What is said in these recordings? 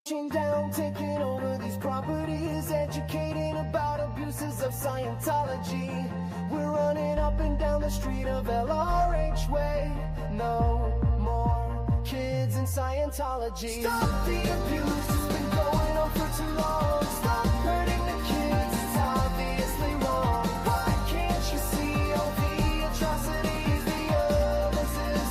Down, taking over these properties, educating about abuses of Scientology. We're running up and down the street of LRH Way. No more kids in Scientology. Stop the abuse, it's been going on for too long. Stop hurting the kids, it's obviously wrong. Why can't you see all the atrocities, the abuses of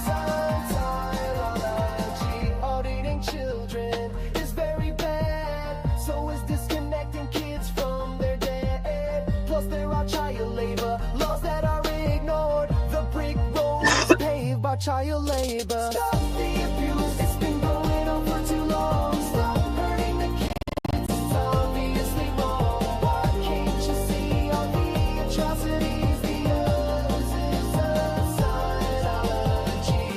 Scientology? Auditing children is very bad, so is disconnecting kids from their dad. Plus there are child labor laws that are ignored. The brick road is paved by child labor. Stop the abuse, it's been going on for too long. Stop hurting the kids, it's obviously wrong. Why can't you see all the atrocities, the abuses of Scientology?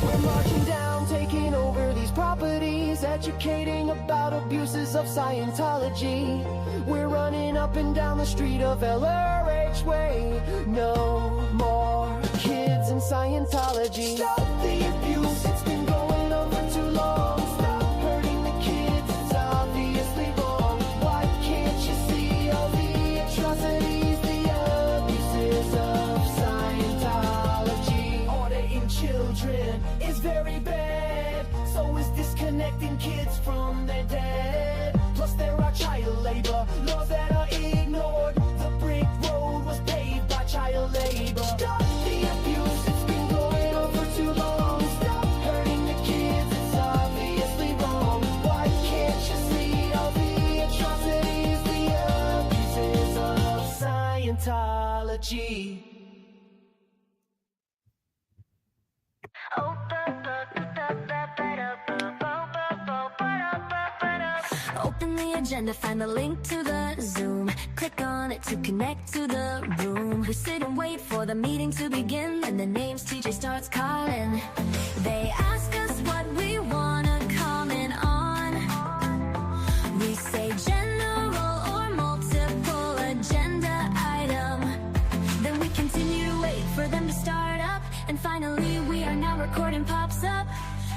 We're marching down, taking over these properties, educating about abuses of Scientology. We're running up and down the street of LRH Way. No more kids in Scientology. Stop the abuse, it's been going on for too long. Stop hurting the kids, it's obviously wrong. Why can't you see all the atrocities, the abuses of Scientology? Auditing children is very bad, so is disconnecting kids from their dad. Plus there are child labor laws that are ignored. The brick road was paved by child labor. Stop the abuse, it's been going on for too long. Stop hurting the kids, it's obviously wrong. Why can't you see all the atrocities, the abuses of Scientology? Open the agenda, find the link to the Zoom. Click on it to connect to the room. We sit and wait for the meeting to begin, and the names TJ starts calling. They ask us what we wanna comment on. We say general or multiple agenda item. Then we continue to wait for them to start up, and finally we are now recording pops up.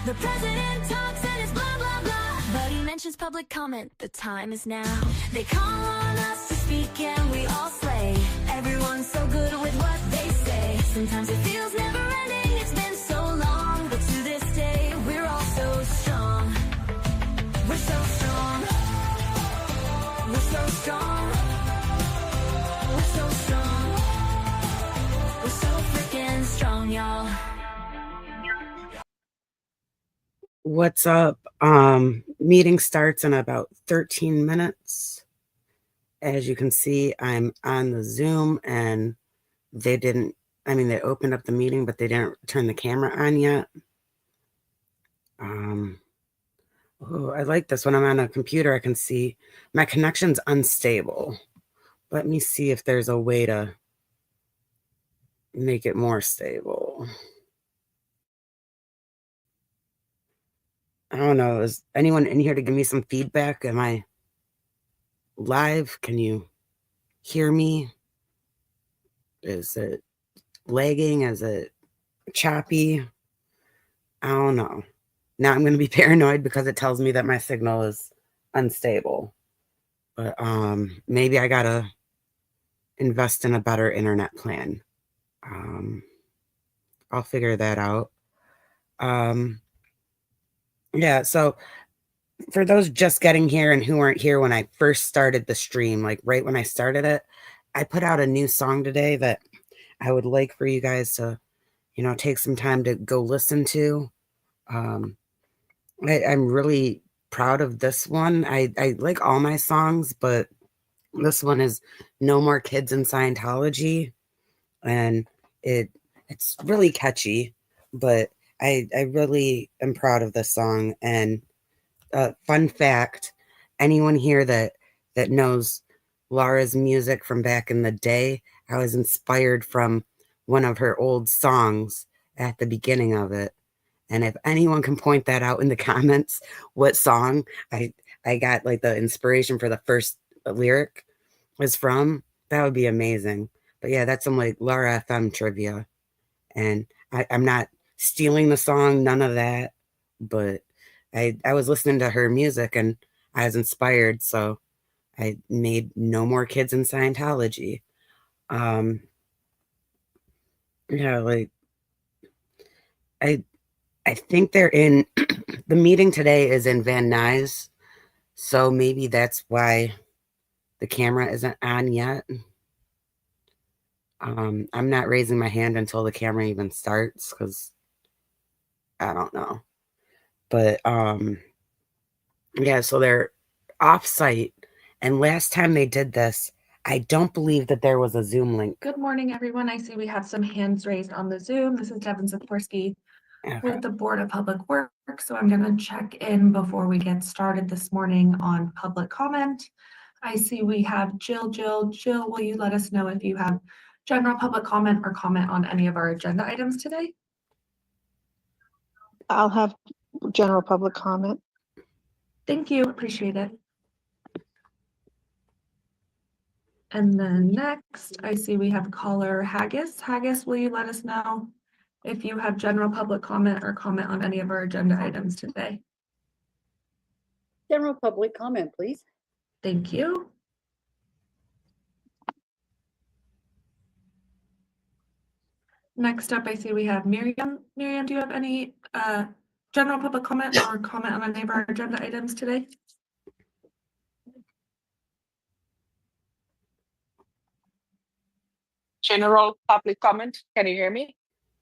The president talks and it's blah blah blah, but he mentions public comment. The time is now. They call on us to speak and we all slay. Everyone's so good with what they say. Sometimes it feels never ending, it's been so long, but to this day we're all so strong. We're so strong. We're so strong. We're so strong. We're so freaking strong, y'all. What's up? Meeting starts in about 13 minutes. As you can see, I'm on the Zoom and they opened up the meeting, but they didn't turn the camera on yet. I like this. When I'm on a computer, I can see my connection's unstable. Let me see if there's a way to make it more stable. I don't know. Is anyone in here to give me some feedback? Am I live? Can you hear me? Is it lagging? Is it choppy? I don't know. Now I'm going to be paranoid because it tells me that my signal is unstable. But maybe I got to invest in a better internet plan. I'll figure that out. Yeah, so for those just getting here and who weren't here when I first started the stream, like right when I started it, I put out a new song today that I would like for you guys to, take some time to go listen to. I'm really proud of this one. I like all my songs, but this one is No More Kids in Scientology. And it's really catchy, but I really am proud of this song. And fun fact, anyone here that knows Laura's music from back in the day, I was inspired from one of her old songs at the beginning of it. And if anyone can point that out in the comments, what song I got like the inspiration for the first lyric is from, that would be amazing. But yeah, that's some like Laura FM trivia. And I'm not stealing the song, none of that. But I was listening to her music and I was inspired, so I made No More Kids in Scientology. Yeah, like I I think they're in the meeting today is in Van Nuys, so maybe that's why the camera isn't on yet. I'm not raising my hand until the camera even starts because I don't know. But yeah, so they're off site. And last time they did this, I don't believe that there was a Zoom link. Good morning, everyone. I see we have some hands raised on the Zoom. This is Devin Sikorsky Okay. with the Board of Public Works. So I'm going to check in before we get started this morning on public comment. I see we have Jill. Jill, will you let us know if you have general public comment or comment on any of our agenda items today? I'll have general public comment. Thank you. Appreciate it. And then next, I see we have caller Haggis. Haggis, will you let us know if you have general public comment or comment on any of our agenda items today? General public comment, please. Thank you. Next up, I see we have Miriam. Miriam, do you have any general public comment or comment on any of our agenda items today? General public comment. Can you hear me?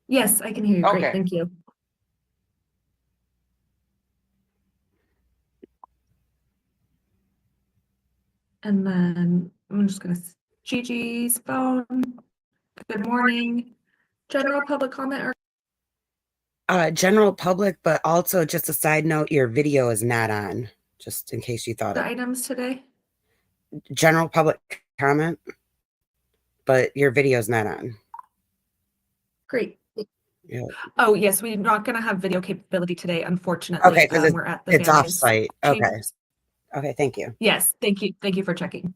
Yes, I can hear you. Okay. Great, thank you. And then I'm just gonna, Gigi's phone. Good morning. General public comment or General public, but also just a side note, your video is not on, just in case you thought the it. items today? General public comment, but your video is not on. Great. Yeah. Oh, yes, we're not gonna have video capability today, unfortunately. Okay, because we're at the it's Van off Nuys site. Okay. Chambers. Okay, thank you. Yes, thank you. Thank you for checking.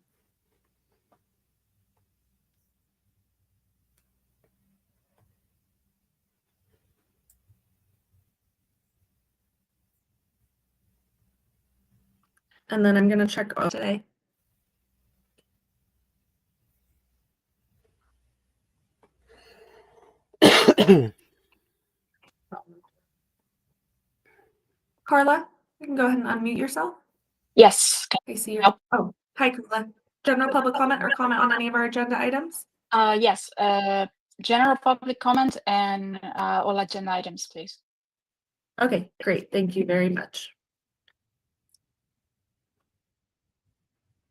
And then I'm gonna check today. Carla, you can go ahead and unmute yourself. Yes. I see you. Yep. Oh, hi, Carla. General public comment or comment on any of our agenda items? Yes. General public comment and all agenda items, please. Okay, great. Thank you very much.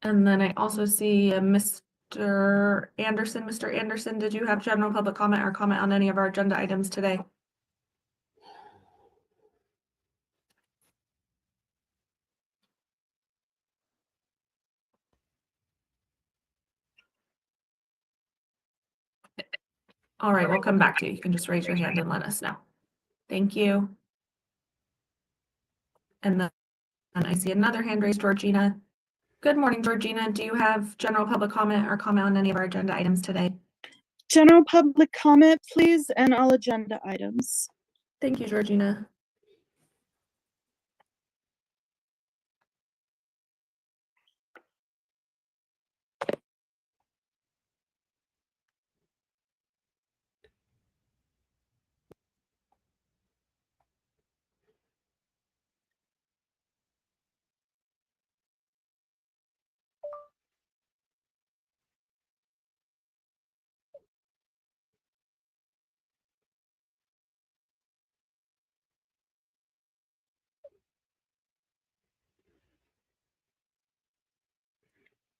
And then I also see Mr. Anderson. Mr. Anderson, did you have general public comment or comment on any of our agenda items today? All right, we'll come back to you. You can just raise your hand and let us know. Thank you. And then I see another hand raised, Georgina. Good morning, Georgina. Do you have general public comment or comment on any of our agenda items today? General public comment, please, and all agenda items. Thank you, Georgina.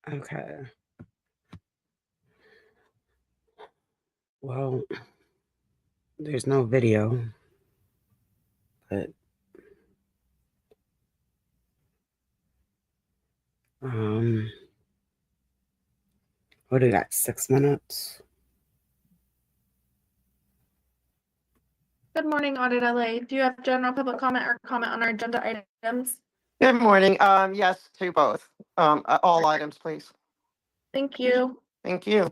Okay. Well, there's no video, but what do we got? 6 minutes? Good morning, Audit LA. Do you have general public comment or comment on our agenda items? Good morning. Yes to both. All items, please. Thank you. Thank you.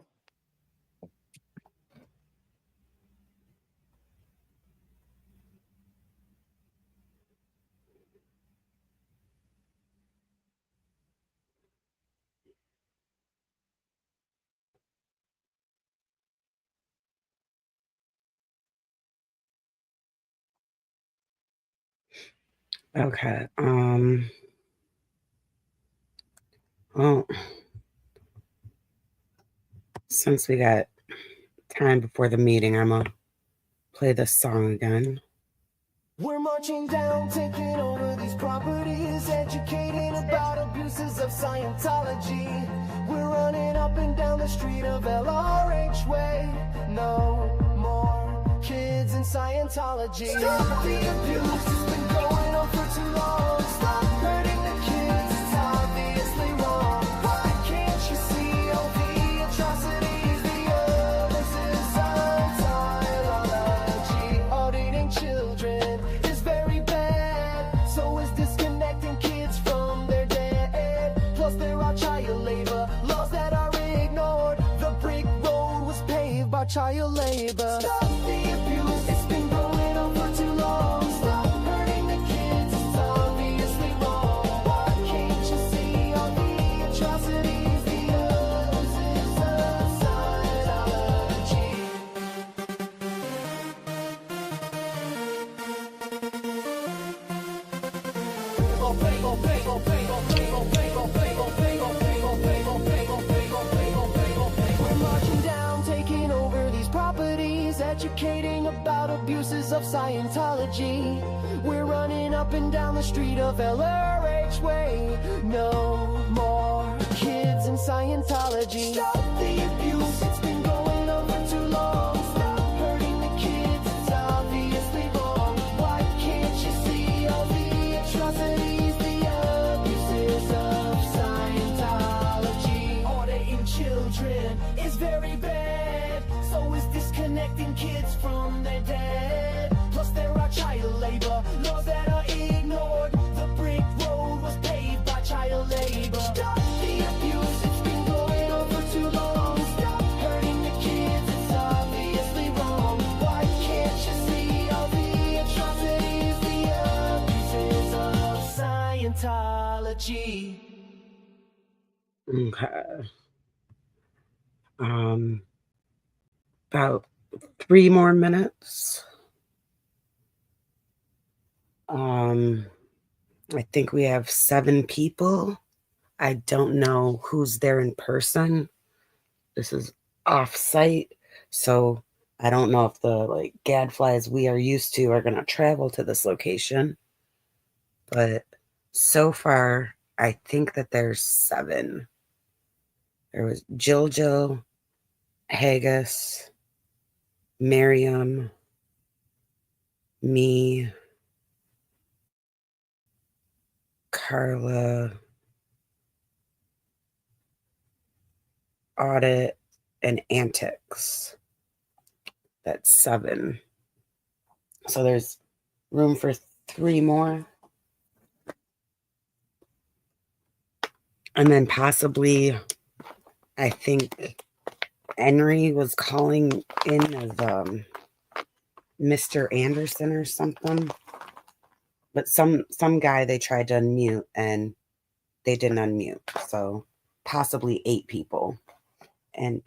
Okay. Well, since we got time before the meeting, I'm gonna play this song again. We're marching down, taking over these properties, educating about abuses of Scientology. We're running up and down the street of LRH Way. No more kids in Scientology. Stop the abuse, it's been going on for too long. Stop hurting the kids, it's obviously wrong. Why can't you see all the atrocities, the abuses of Scientology? Auditing children is very bad, so is disconnecting kids from their dad. Plus there are child labor laws that are ignored. The brick road was paved by child labor. Stop the abuse, it's been going on for too long. Stop hurting the kids, it's obviously wrong. Why can't you see all the atrocities, the abuses of Scientology? We're marching down, taking over these properties, educating about abuses of Scientology. We're running up and down the street of LRH Way. No more kids in Scientology. Stop the abuse, it's been going on for too long. Stop hurting the kids, it's obviously wrong. Why can't you see all the atrocities, the abuses of Scientology? Auditing children is very bad, so is disconnecting kids from their dad. Plus there are child labor laws that are ignored. The brick road was paved by child labor. Stop the abuse, it's been going on for too long. Stop hurting the kids, it's obviously wrong. Why can't you see all the atrocities, the abuses of Scientology? Okay. About 3 more minutes. I think we have 7 people. I don't know who's there in person. This is off-site, so I don't know if the gadflies we are used to are going to travel to this location. But so far, I think that there's 7. There was Jill, Haggis, Miriam, me, Carla, Audit, and Antics. That's 7. So there's room for 3 more. And then possibly, I think Henry was calling in as Mr. Anderson or something. But some guy they tried to unmute and they didn't unmute. So possibly 8 people. And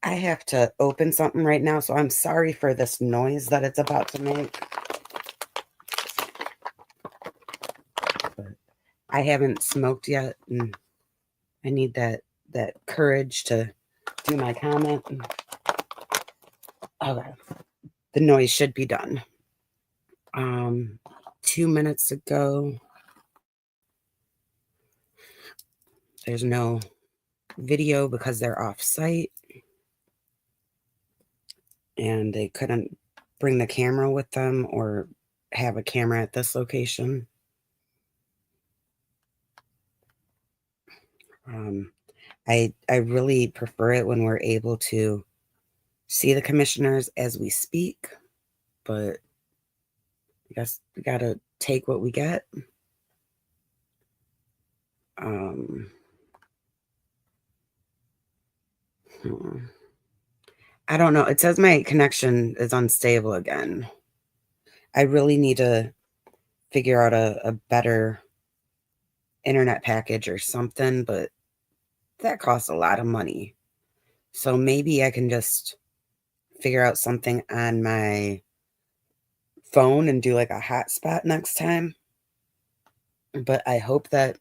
I have to open something right now, so I'm sorry for this noise that it's about to make. But I haven't smoked yet, and I need that courage to do my comment. Okay. The noise should be done. 2 minutes ago, there's no video because they're off site and they couldn't bring the camera with them or have a camera at this location. I really prefer it when we're able to see the commissioners as we speak, but I guess we gotta take what we get. Um, I don't know. It says my connection is unstable again. I really need to figure out a better internet package or something, but that costs a lot of money. So maybe I can just figure out something on my phone and do like a hotspot next time. But I hope that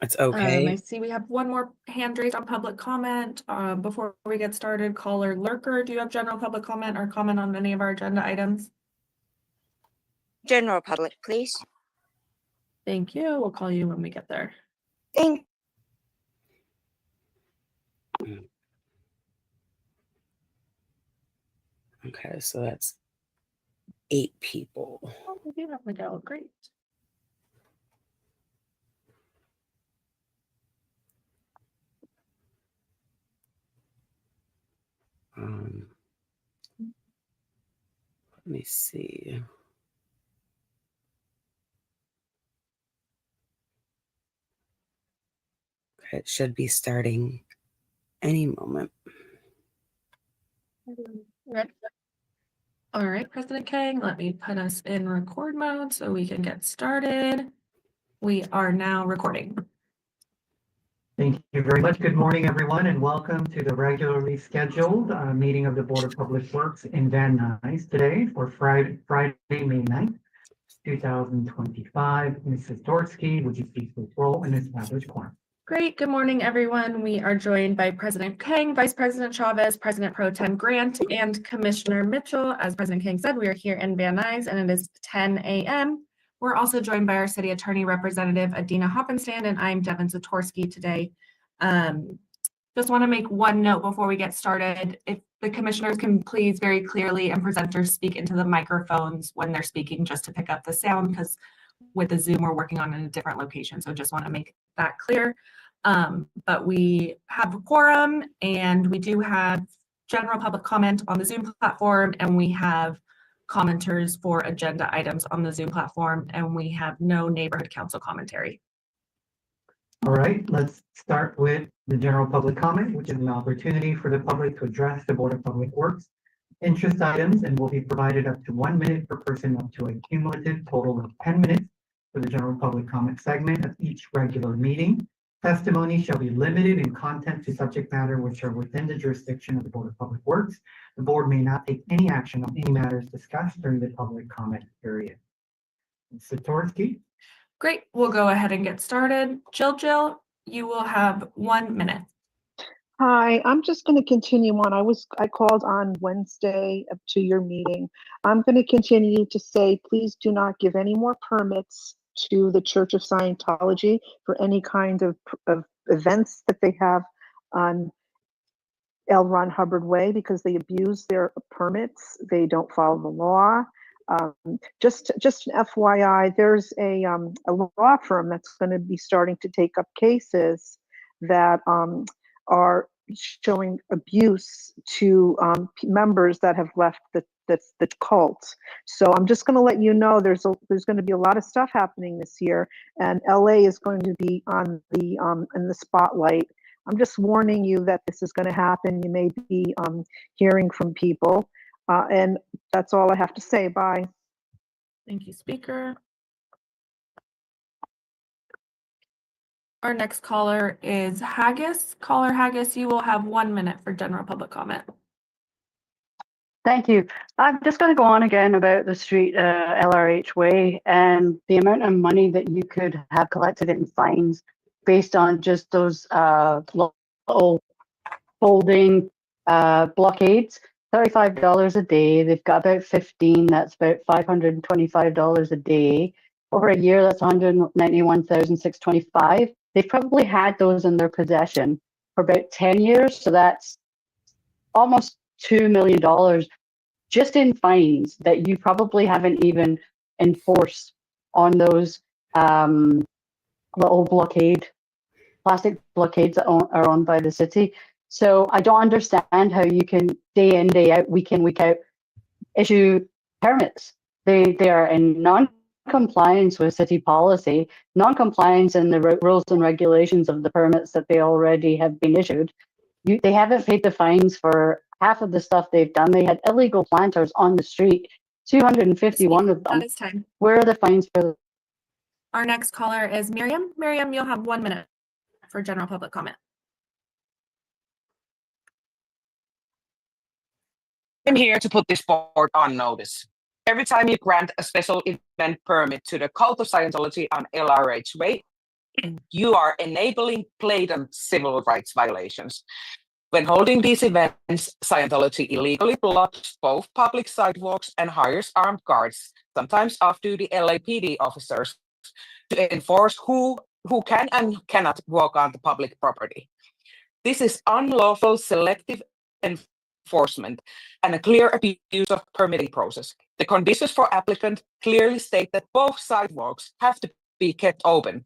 it's I okay. see we have one more hand raised on public comment. Before we get started, caller Lurker, do you have general public comment or comment on any of our agenda items? General public, please. Thank you. We'll call you when we get there. Thank Okay, so that's 8 people. Oh, we do have Miguel. Great. Let me see. Okay, it should be starting any moment. Ready? All right, President Kang, let me put us in record mode so we can get started. We are now recording. Thank you very much. Good morning, everyone, and welcome to the regularly scheduled meeting of the Board of Public Works in Van Nuys today for Friday, May 9th, 2025. Mrs. Dorsky, would you please take roll and establish quorum? Great. Good morning, everyone. We are joined by President Kang, Vice President Chavez, President Pro Tem Grant, and Commissioner Mitchell. As President Kang said, we are here in Van Nuys and it is 10 a.m. We're also joined by our City Attorney Representative Adina Hoppenstand, and I'm Devin Zatorsky today. Just want to make one note before we get started. If the commissioners can please very clearly and presenters speak into the microphones when they're speaking, just to pick up the sound, because with the Zoom we're working on in a different location. So just want to make that clear. But we have a quorum and we do have general public comment on the Zoom platform, and we have commenters for agenda items on the Zoom platform, and we have no neighborhood council commentary. All right, let's start with the general public comment, which is an opportunity for the public to address the Board of Public Works interest items, and will be provided up to 1 minute per person, up to a cumulative total of 10 minutes for the general public comment segment of each regular meeting. Testimony shall be limited in content to subject matter which are within the jurisdiction of the Board of Public Works. The board may not take any action on any matters discussed during the public comment period. Ms. Zatorsky? Great, we'll go ahead and get started. Jill, you will have 1 minute. Hi, I'm just going to continue on. I called on Wednesday to your meeting. I'm going to continue to say, please do not give any more permits to the Church of Scientology for any kind of events that they have on L. Ron Hubbard Way, because they abuse their permits. They don't follow the law. Just an FYI, there's a law firm that's going to be starting to take up cases that are showing abuse to members that have left the cult. So I'm just going to let you know there's going to be a lot of stuff happening this year, and LA is going to be on the in the spotlight. I'm just warning you that this is going to happen. You may be hearing from people, and that's all I have to say. Bye. Thank you, Speaker. Our next caller is Haggis. Caller Haggis, you will have 1 minute for general public comment. Thank you. I'm just going to go on again about the street LRH Way and the amount of money that you could have collected in fines based on just those little folding blockades. $35 a day. They've got about 15. That's about $525 a day. Over a year, that's $191,625. They've probably had those in their possession for about 10 years. So that's almost $2 million just in fines that you probably haven't even enforced on those little plastic blockades that are owned by the city. So I don't understand how you can day in, day out, week in, week out, issue permits. They are in non-compliance with city policy, non-compliance in the rules and regulations of the permits that they already have been issued. They haven't paid the fines for half of the stuff they've done. They had illegal planters on the street, 251 of them. That is time. Where are the fines for? Our next caller is Miriam. Miriam, you'll have 1 minute for general public comment. I'm here to put this board on notice. Every time you grant a special event permit to the Cult of Scientology on LRH Way, you are enabling blatant civil rights violations. When holding these events, Scientology illegally blocks both public sidewalks and hires armed guards, sometimes off-duty LAPD officers, to enforce who can and cannot walk on the public property. This is unlawful selective enforcement and a clear abuse of permitting process. The conditions for applicant clearly state that both sidewalks have to be kept open.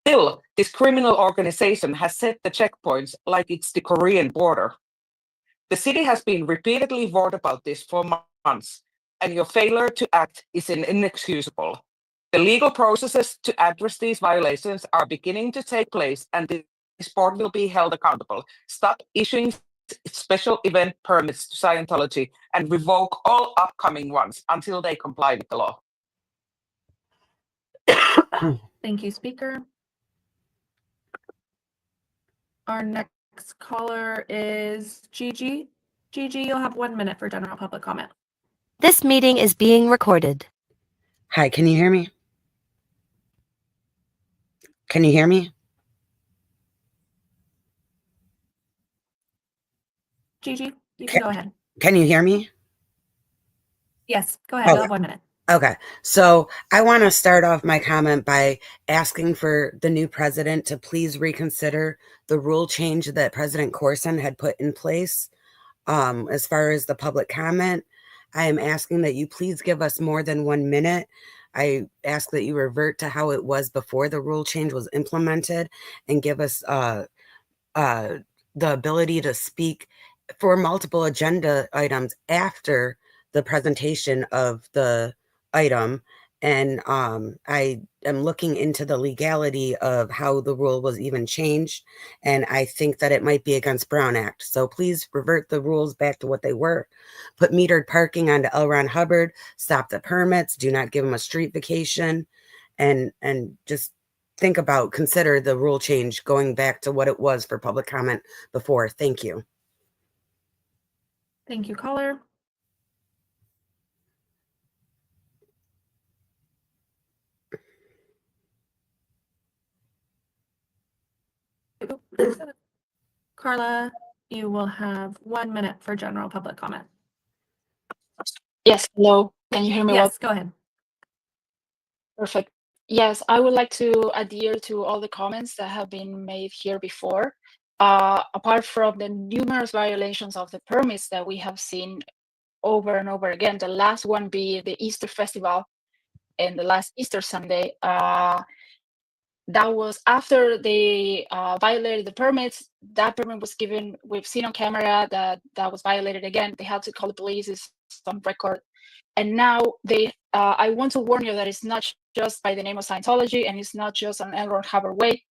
Still, this criminal organization has set the checkpoints like it's the Korean border. The city has been repeatedly warned about this for months, and your failure to act is inexcusable. The legal processes to address these violations are beginning to take place, and this board will be held accountable. Stop issuing special event permits to Scientology and revoke all upcoming ones until they comply with the law. Thank you, Speaker. Our next caller is Gigi. Gigi, you'll have 1 minute for general public comment. This meeting is being recorded. Hi, can you hear me? Can you hear me? Gigi, you can go ahead. Can you hear me? Yes, go ahead. You'll have 1 minute. Okay, so I want to start off my comment by asking for the new president to please reconsider the rule change that President Corson had put in place. As far as the public comment, I am asking that you please give us more than 1 minute. I ask that you revert to how it was before the rule change was implemented and give us the ability to speak for multiple agenda items after the presentation of the item. And I am looking into the legality of how the rule was even changed, and I think that it might be against Brown Act. So please revert the rules back to what they were. Put metered parking onto L. Ron Hubbard, stop the permits, do not give them a street vacation, and just consider the rule change going back to what it was for public comment before. Thank you. Thank you, caller. Carla, you will have 1 minute for general public comment. Yes, hello. Can you hear me well? Yes, go ahead. Perfect. Yes, I would like to adhere to all the comments that have been made here before. Apart from the numerous violations of the permits that we have seen over and over again, the last one being the Easter Festival and the last Easter Sunday, that was after they violated the permits. That permit was given, we've seen on camera that was violated again. They had to call the police, it's on record. And now I want to warn you that it's not just by the name of Scientology, and it's not just on L. Ron Hubbard Way.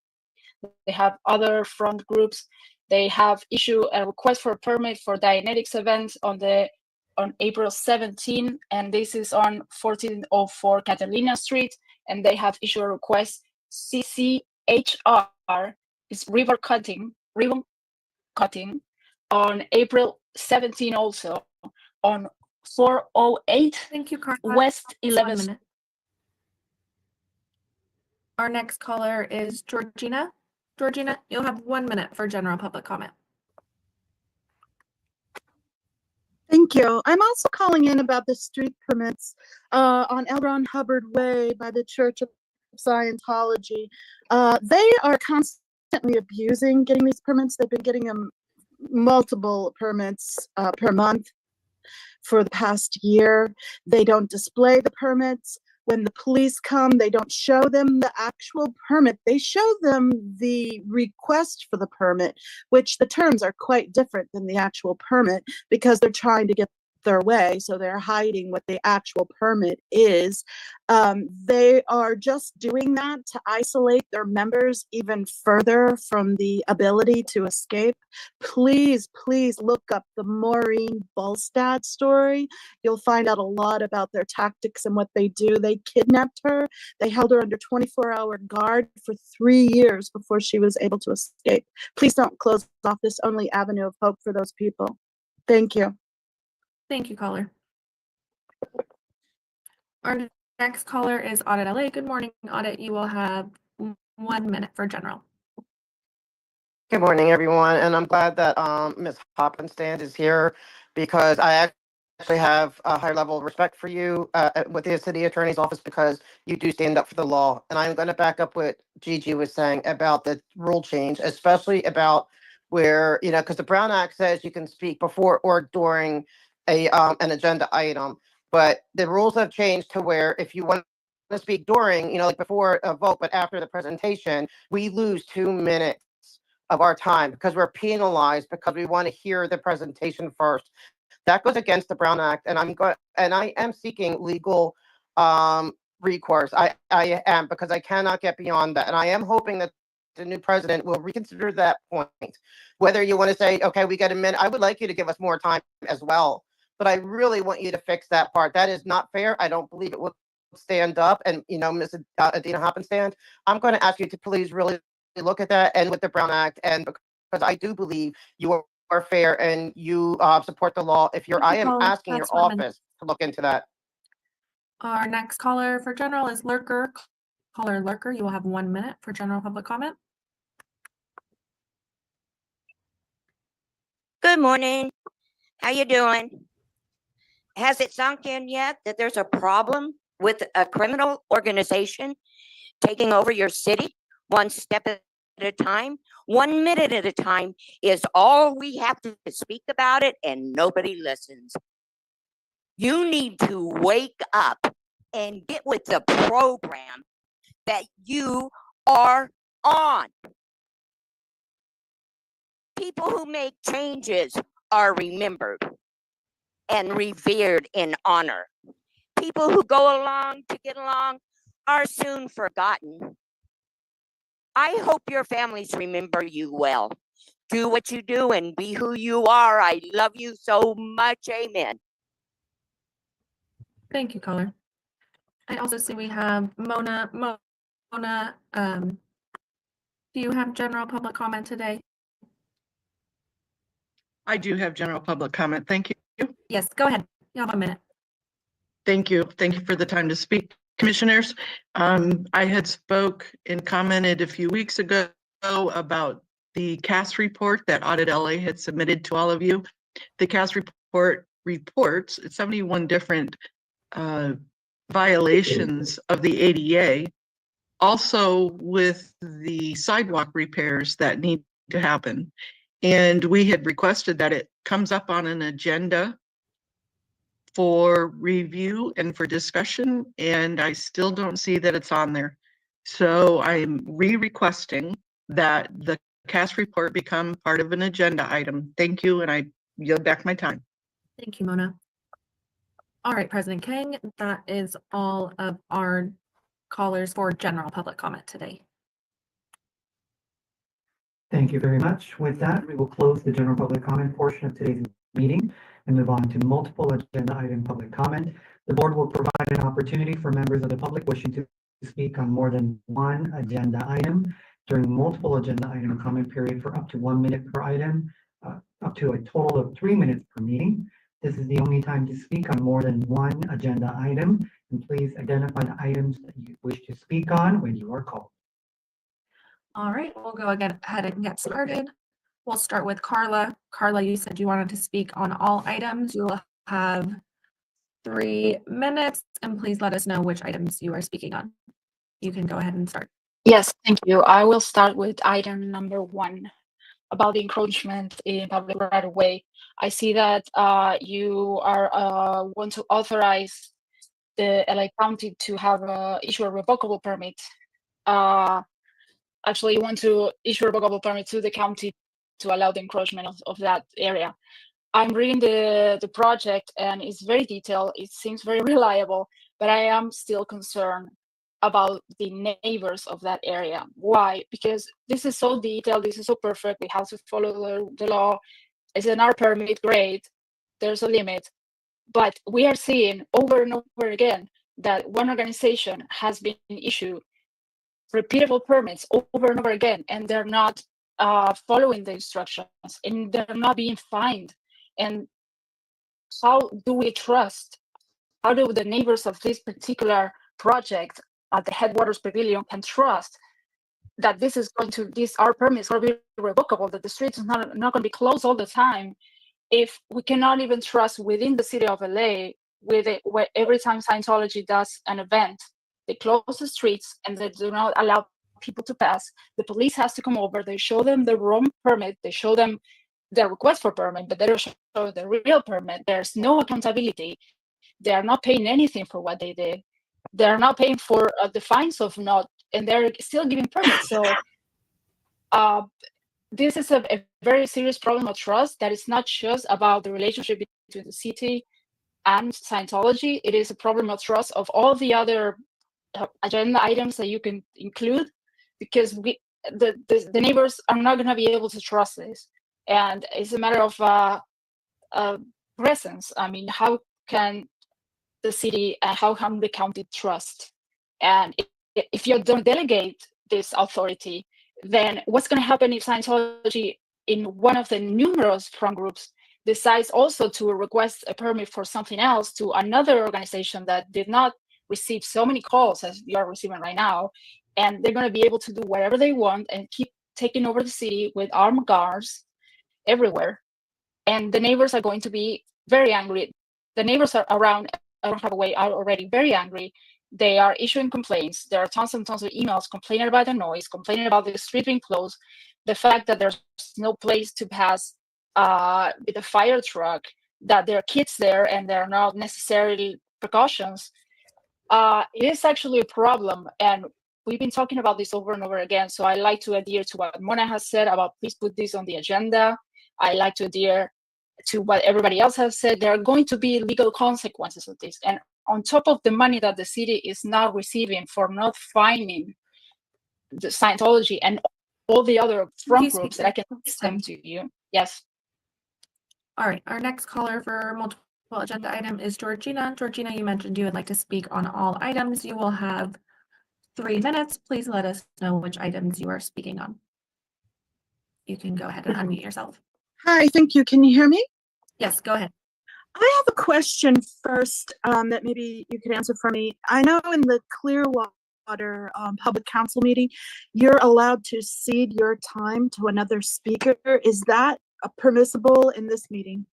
They have other front groups. They have issued a request for a permit for Dianetics event on April 17, and this is on 1404 Catalina Street, and they have issued a request. CCHR is ribbon cutting on April 17 also on 408 Thank you, Carla. West 1 11th. minute. Our next caller is Georgina. Georgina, you'll have 1 minute for general public comment. Thank you. I'm also calling in about the street permits on L. Ron Hubbard Way by the Church of Scientology. They are constantly abusing getting these permits. They've been getting them multiple permits per month for the past year. They don't display the permits. When the police come, they don't show them the actual permit. They show them the request for the permit, which the terms are quite different than the actual permit because they're trying to get their way, so they're hiding what the actual permit is. They are just doing that to isolate their members even further from the ability to escape. Please, please look up the Maureen Bolstad story. You'll find out a lot about their tactics and what they do. They kidnapped her. They held her under 24-hour guard for 3 years before she was able to escape. Please don't close off this only avenue of hope for those people. Thank you. Thank you, caller. Our next caller is Audit LA. Good morning, Audit. You will have 1 minute for general. Good morning, everyone, and I'm glad that Ms. Hoppenstand is here because I actually have a higher level of respect for you with the city attorney's office because you do stand up for the law. And I'm going to back up what Gigi was saying about the rule change, especially about where, because the Brown Act says you can speak before or during an agenda item, but the rules have changed to where if you want to speak during, like before a vote, but after the presentation, we lose 2 minutes of our time because we're penalized because we want to hear the presentation first. That goes against the Brown Act, and I am seeking legal recourse. I am, because I cannot get beyond that, and I am hoping that the new president will reconsider that point. Whether you want to say, okay, we get a minute, I would like you to give us more time as well, but I really want you to fix that part. That is not fair. I don't believe it will stand up. And Ms. Adina Hoppenstand, I'm going to ask you to please really look at that and with the Brown Act, and because I do believe you are fair and you support the law. I am asking your office to look into that. Our next caller for general is Lurker. Caller Lurker, you will have 1 minute for general public comment. Good morning. How you doing? Has it sunk in yet that there's a problem with a criminal organization taking over your city one step at a time? 1 minute at a time is all we have to speak about it, and nobody listens. You need to wake up and get with the program that you are on. People who make changes are remembered and revered in honor. People who go along to get along are soon forgotten. I hope your families remember you well. Do what you do and be who you are. I love you so much. Amen. Thank you, caller. I also see we have Mona. Mona, do you have general public comment today? I do have general public comment. Thank you. Yes, go ahead. You have a minute. Thank you. Thank you for the time to speak, commissioners. I had spoke and commented a few weeks ago about the CAS report that Audit LA had submitted to all of you. The CAS report reports 71 different violations of the ADA, also with the sidewalk repairs that need to happen. And we had requested that it comes up on an agenda for review and for discussion, and I still don't see that it's on there. So I'm re-requesting that the CAS report become part of an agenda item. Thank you, and I yield back my time. Thank you, Mona. All right, President King, that is all of our callers for general public comment today. Thank you very much. With that, we will close the general public comment portion of today's meeting and move on to multiple agenda item public comment. The board will provide an opportunity for members of the public wishing to speak on more than one agenda item during multiple agenda item comment period for up to 1 minute per item, up to a total of 3 minutes per meeting. This is the only time to speak on more than one agenda item, and please identify the items that you wish to speak on when you are called. All right, we'll go ahead and get started. We'll start with Carla. Carla, you said you wanted to speak on all items. You'll have 3 minutes, and please let us know which items you are speaking on. You can go ahead and start. Yes, thank you. I will start with item number 1 about the encroachment in public right of way. I see that you are want to authorize the LA County to have issue a revocable permit. Actually, you want to issue a revocable permit to the county to allow the encroachment of that area. I'm reading the project and it's very detailed. It seems very reliable, but I am still concerned about the neighbors of that area. Why? Because this is so detailed, this is so perfect. We have to follow the law. It's an R permit, great. There's a limit. But we are seeing over and over again that one organization has been issued repeatable permits over and over again, and they're not following the instructions, and they're not being fined. And how do we trust? How do the neighbors of this particular project at the Headwaters Pavilion can trust that these are permits will be revocable, that the streets is not going to be closed all the time, if we cannot even trust within the city of LA, where every time Scientology does an event, they close the streets and they do not allow people to pass. The police has to come over, they show them the wrong permit, they show them the request for permit, but they don't show the real permit. There's no accountability. They are not paying anything for what they did. They're not paying for the fines of not, and they're still giving permits. So this is a very serious problem of trust that is not just about the relationship between the city and Scientology. It is a problem of trust of all the other agenda items that you can include, because the neighbors are not going to be able to trust this. And it's a matter of presence. I mean, how can the city and how can the county trust? And if you don't delegate this authority, then what's going to happen if Scientology, in one of the numerous front groups, decides also to request a permit for something else to another organization that did not receive so many calls as you are receiving right now, and they're going to be able to do whatever they want and keep taking over the city with armed guards everywhere, and the neighbors are going to be very angry. The neighbors are around I don't have a way out already very angry. They are issuing complaints. There are tons and tons of emails complaining about the noise, complaining about the street being closed, the fact that there's no place to pass with a fire truck, that there are kids there and there are not necessarily precautions. It is actually a problem, and we've been talking about this over and over again. So I like to adhere to what Mona has said about please put this on the agenda. I like to adhere to what everybody else has said. There are going to be legal consequences of this. And on top of the money that the city is now receiving for not finding the Scientology and all the other front groups that I can list them to you. Yes. All right, our next caller for multiple agenda item is Georgina. Georgina, you mentioned you would like to speak on all items. You will have 3 minutes. Please let us know which items you are speaking on. You can go ahead and unmute yourself. Hi, thank you. Can you hear me? Yes, go ahead. I have a question first that maybe you could answer for me. I know in the Clearwater Public Council meeting, you're allowed to cede your time to another speaker. Is that permissible in this meeting?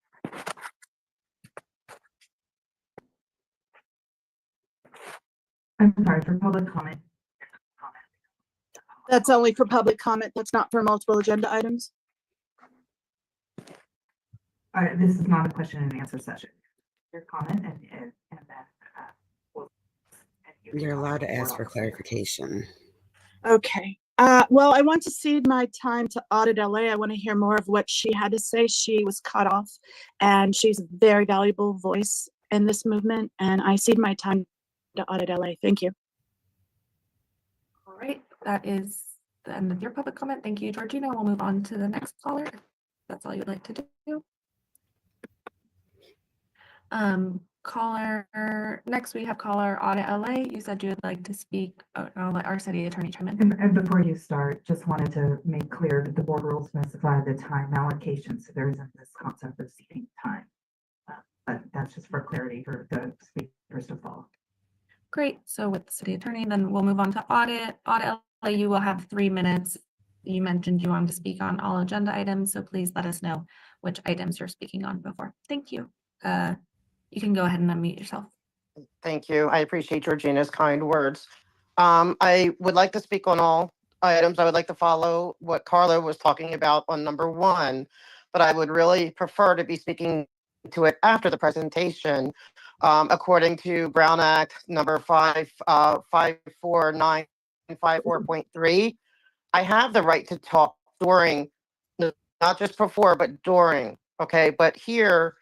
I'm sorry, for public comment. That's only for public comment. That's not for multiple agenda items. This is not a question and answer session. Your comment and then You're allowed to ask for clarification. Okay. Well, I want to cede my time to Audit LA. I want to hear more of what she had to say. She was cut off, and she's a very valuable voice in this movement, and I cede my time to Audit LA. Thank you. All right, that is the end of your public comment. Thank you, Georgina. We'll move on to the next caller. If that's all you'd like to do. Next we have caller Audit LA. You said you would like to speak. I'll let our city attorney chime in. And before you start, just wanted to make clear that the board rules specify the time allocation, so there isn't this concept of ceding time. But that's just for clarity for the speakers to follow. Great. So with the city attorney, then we'll move on to Audit. Audit LA, you will have 3 minutes. You mentioned you wanted to speak on all agenda items, so please let us know which items you're speaking on before. Thank you. You can go ahead and unmute yourself. Thank you. I appreciate Georgina's kind words. I would like to speak on all items. I would like to follow what Carla was talking about on number 1, but I would really prefer to be speaking to it after the presentation. According to Brown Act number 54954.3, I have the right to talk during, not just before, but during Okay, but here,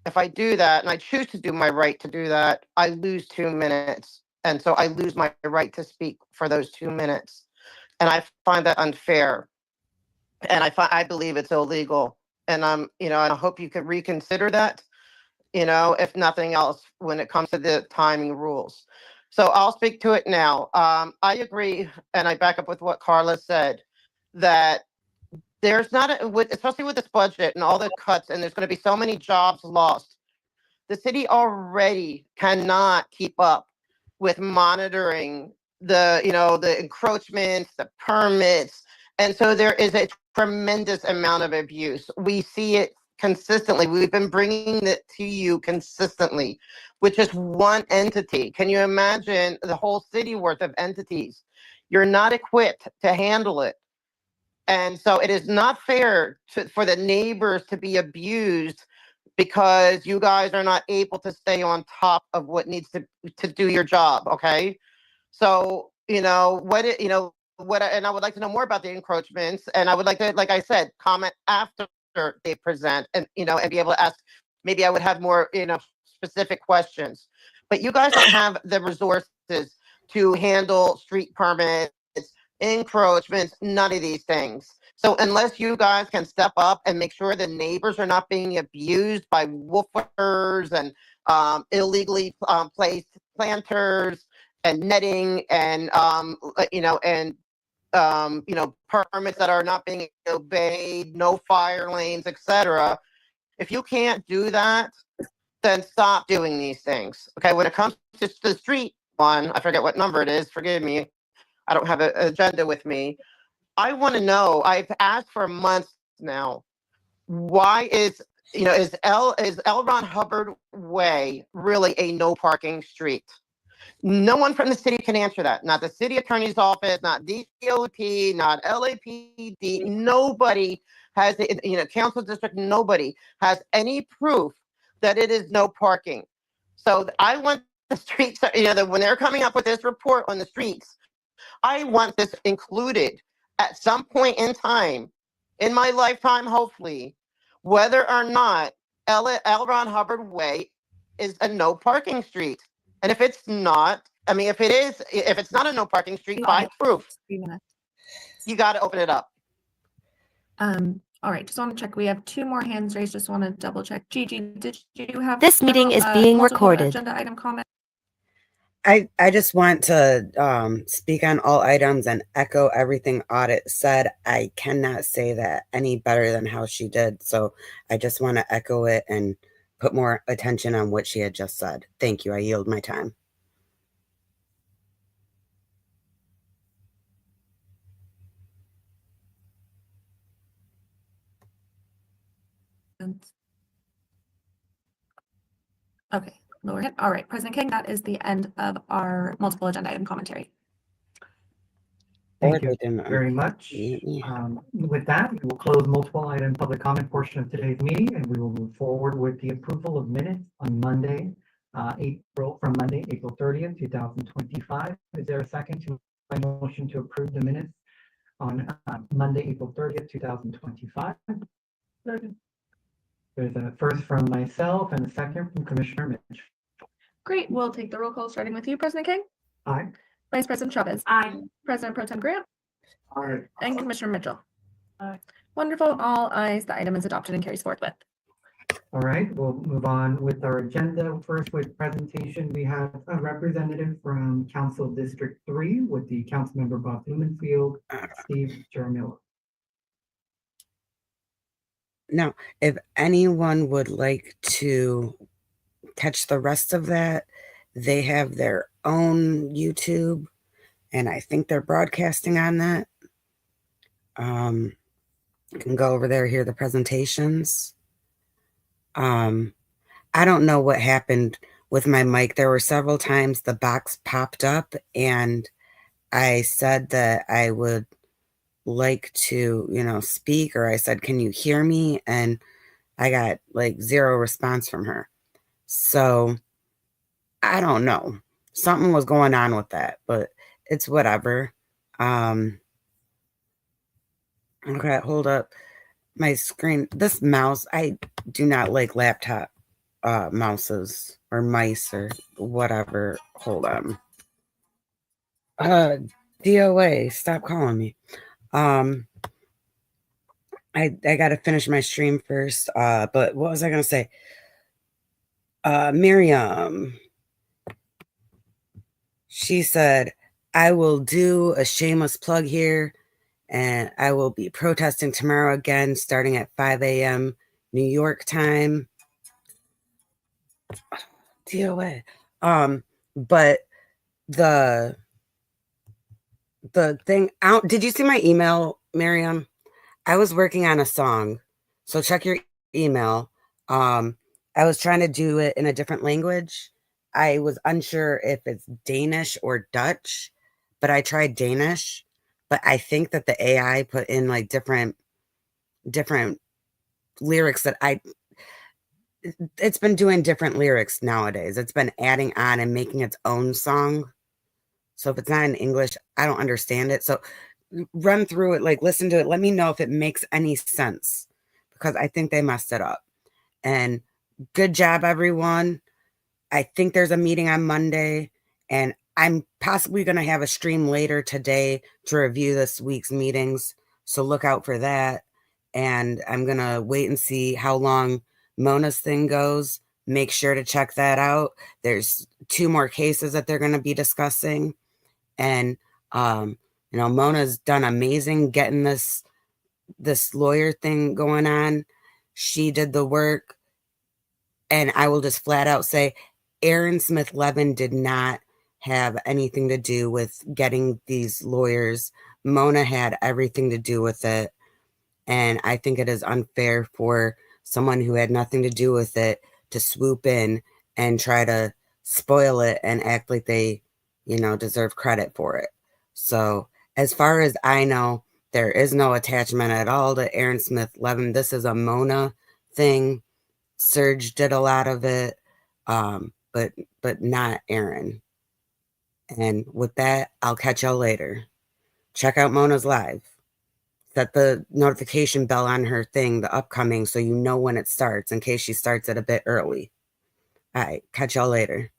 if I do that and I choose to do my right to do that, I lose 2 minutes. And so I lose my right to speak for those 2 minutes. And I find that unfair. And I believe it's illegal. And and I hope you could reconsider that, if nothing else, when it comes to the timing rules. So I'll speak to it now. I agree, and I back up with what Carla said, that there's not, especially with this budget and all the cuts, and there's going to be so many jobs lost. The city already cannot keep up with monitoring the encroachments, the permits. And so there is a tremendous amount of abuse. We see it consistently. We've been bringing it to you consistently, with just one entity. Can you imagine the whole city worth of entities? You're not equipped to handle it. And so it is not fair for the neighbors to be abused because you guys are not able to stay on top of what needs to do your job. Okay. So, and I would like to know more about the encroachments, and I would like to, like I said, comment after they present, and be able to ask, maybe I would have more, specific questions, but you guys don't have the resources to handle street permits, encroachments, none of these things. So unless you guys can step up and make sure the neighbors are not being abused by woofers and illegally placed planters and netting and permits that are not being obeyed, no fire lanes, etc. If you can't do that, then stop doing these things. Okay, when it comes to the street one, I forget what number it is, forgive me, I don't have an agenda with me. I want to know, I've asked for months now, why is L. Ron Hubbard Way really a no parking street? No one from the city can answer that. Not the city attorney's office, not DOT, not LAPD. Nobody has, council district, nobody has any proof that it is no parking. So I want the streets, when they're coming up with this report on the streets, I want this included at some point in time, in my lifetime, hopefully, whether or not L. Ron Hubbard Way is a no parking street. And if it's not, if it's not a no parking street, by proof, you got to open it up. All right, just want to check. We have 2 more hands raised. Just want to double check. Gigi, did you have This meeting is being multiple recorded. agenda item comment? I just want to speak on all items and echo everything Audit said. I cannot say that any better than how she did. So I just want to echo it and put more attention on what she had just said. Thank you. I yield my time. Okay, lower hand. All right, President King, that is the end of our multiple agenda item commentary. Thank you very much. With that, we will close multiple item public comment portion of today's meeting, and we will move forward with the approval of minutes on Monday, April 30th, 2025. Is there a second to my motion to approve the minutes on Monday, April 30th, 2025? Second. There's a first from myself and a second from Commissioner Mitch. Great, we'll take the roll call starting with you, President King. Aye. Vice President Chavez. Aye. President Pro Tem Grant. Aye. And Commissioner Mitchell. Aye. Wonderful, all ayes. The item is adopted and carries forthwith. All right, we'll move on with our agenda. First, with presentation, we have a representative from Council District 3 with the Councilmember Bob Blumenfield, Steve Jaramillo. Now, if anyone would like to catch the rest of that, they have their own YouTube, and I think they're broadcasting on that. You can go over there, hear the presentations. I don't know what happened with my mic. There were several times the box popped up, and I said that I would like to, speak, or I said, can you hear me? And I got like 0 response from her. So I don't know. Something was going on with that, but it's whatever. Okay, hold up. my screen. This mouse, I do not like laptop mouses or mice or whatever. Hold on. DOA, stop calling me. I gotta finish my stream first. But what was I gonna say? Miriam. She said, I will do a shameless plug here, and I will be protesting tomorrow again, starting at 5 a.m. New York time. DOA. But the thing out, did you see my email, Miriam? I was working on a song, so check your email. I was trying to do it in a different language. I was unsure if it's Danish or Dutch, but I tried Danish. But I think that the AI put in like different lyrics that it's been doing different lyrics nowadays. It's been adding on and making its own song. So if it's not in English, I don't understand it. So run through it, like listen to it. Let me know if it makes any sense, because I think they messed it up. And good job, everyone. I think there's a meeting on Monday, and I'm possibly going to have a stream later today to review this week's meetings. So look out for that. And I'm going to wait and see how long Mona's thing goes. Make sure to check that out. There's 2 more cases that they're going to be discussing. And, Mona's done amazing getting this lawyer thing going on. She did the work. And I will just flat out say, Aaron Smith Levin did not have anything to do with getting these lawyers. Mona had everything to do with it. And I think it is unfair for someone who had nothing to do with it to swoop in and try to spoil it and act like they, deserve credit for it. So as far as I know, there is no attachment at all to Aaron Smith Levin. This is a Mona thing. Serge did a lot of it, but not Aaron. And with that, I'll catch y'all later. Check out Mona's live. Set the notification bell on her thing, the upcoming, so you know when it starts, in case she starts it a bit early. All right, catch y'all later.